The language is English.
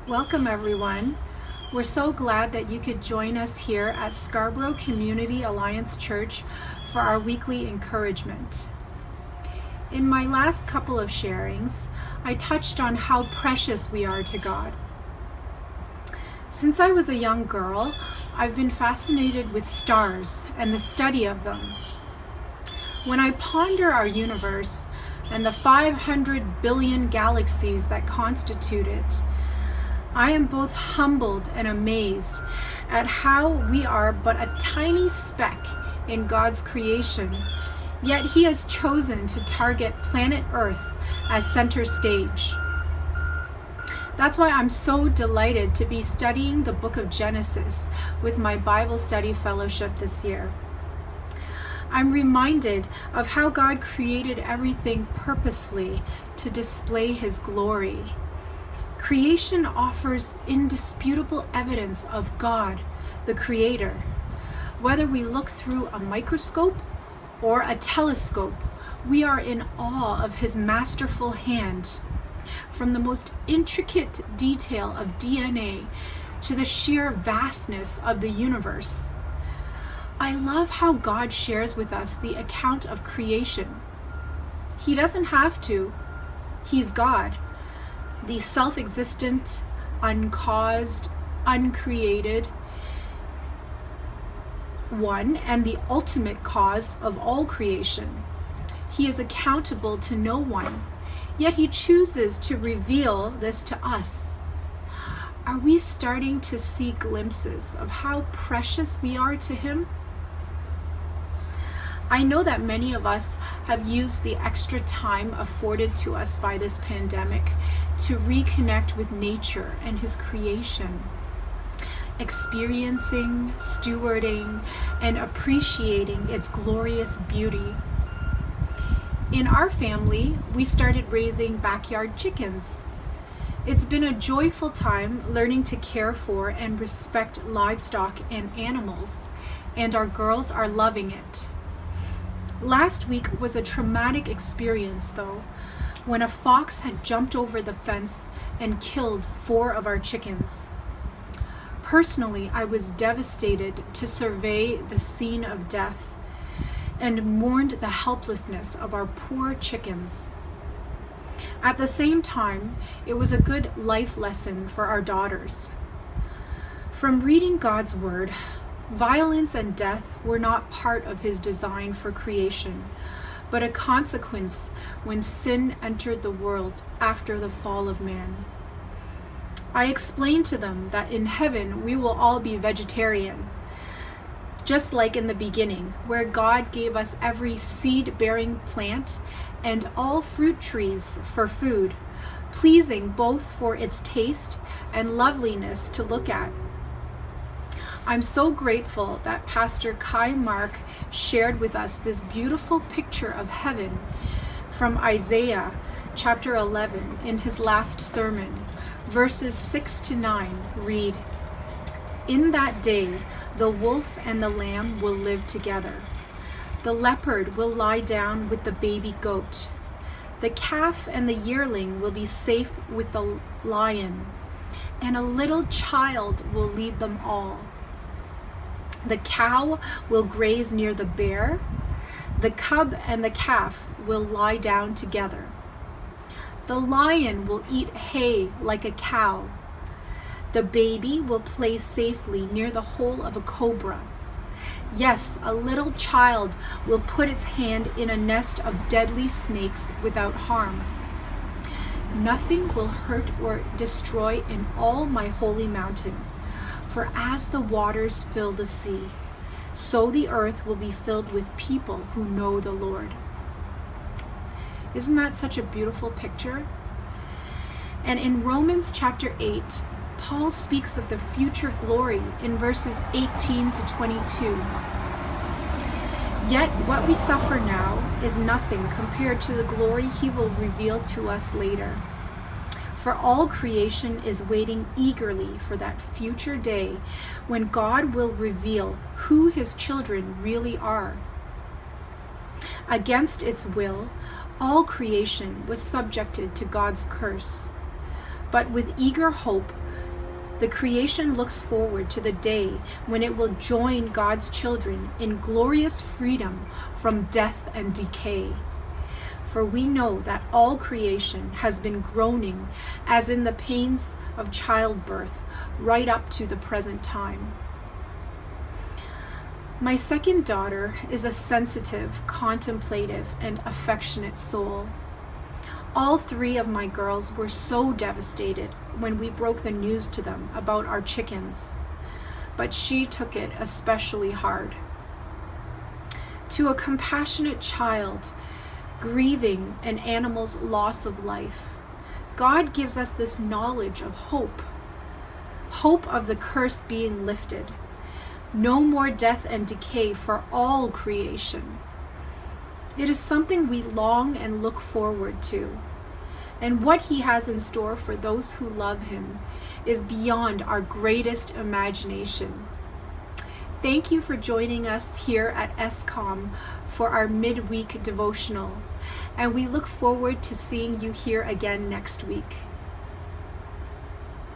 Welcome, everyone. We're so glad that you could join us here at Scarborough Community Alliance Church for our weekly encouragement. In my last couple of sharings, I touched on how precious we are to God. Since I was a young girl, I've been fascinated with stars and the study of them. When I ponder our universe and the 500 billion galaxies that constitute it, I am both humbled and amazed at how we are but a tiny speck in God's creation, yet He has chosen to target planet Earth as center stage. That's why I'm so delighted to be studying the book of Genesis with my Bible study fellowship this year. I'm reminded of how God created everything purposefully to display His glory. Creation offers indisputable evidence of God, the Creator. Whether we look through a microscope or a telescope, we are in awe of His masterful hand. From the most intricate detail of DNA to the sheer vastness of the universe. I love how God shares with us the account of creation. He doesn't have to. He's God, the self-existent, uncaused, uncreated one, and the ultimate cause of all creation. He is accountable to no one, yet He chooses to reveal this to us. Are we starting to see glimpses of how precious we are to Him? I know that many of us have used the extra time afforded to us by this pandemic to reconnect with nature and His creation, experiencing, stewarding, and appreciating its glorious beauty. In our family, we started raising backyard chickens. It's been a joyful time learning to care for and respect livestock and animals, and our girls are loving it. Last week was a traumatic experience, though, when a fox had jumped over the fence and killed 4 of our chickens. Personally, I was devastated to survey the scene of death and mourned the helplessness of our poor chickens. At the same time, it was a good life lesson for our daughters. From reading God's Word, violence and death were not part of His design for creation, but a consequence when sin entered the world after the fall of man. I explained to them that in heaven we will all be vegetarian, just like in the beginning, where God gave us every seed-bearing plant and all fruit trees for food, pleasing both for its taste and loveliness to look at. I'm so grateful that Pastor Kai Mark shared with us this beautiful picture of heaven from Isaiah chapter 11 in his last sermon. Verses 6 to 9 read, "In that day the wolf and the lamb will live together. The leopard will lie down with the baby goat. The calf and the yearling will be safe with the lion, and a little child will lead them all. The cow will graze near the bear. The cub and the calf will lie down together. The lion will eat hay like a cow. The baby will play safely near the hole of a cobra. Yes, a little child will put its hand in a nest of deadly snakes without harm. Nothing will hurt or destroy in all my holy mountain. For as the waters fill the sea, so the earth will be filled with people who know the Lord." Isn't that such a beautiful picture? And in Romans chapter 8, Paul speaks of the future glory in verses 18 to 22. "Yet what we suffer now is nothing compared to the glory He will reveal to us later. For all creation is waiting eagerly for that future day when God will reveal who His children really are. Against its will, all creation was subjected to God's curse. But with eager hope, The creation looks forward to the day when it will join God's children in glorious freedom from death and decay. For we know that all creation has been groaning as in the pains of childbirth right up to the present time. My second daughter is a sensitive, contemplative, and affectionate soul. All three of my girls were so devastated when we broke the news to them about our chickens, but she took it especially hard. To a compassionate child grieving an animal's loss of life, God gives us this knowledge of hope of the curse being lifted. No more death and decay for all creation. It is something we long and look forward to. And what He has in store for those who love Him is beyond our greatest imagination. Thank you for joining us here at ESCOM for our midweek devotional. And we look forward to seeing you here again next week.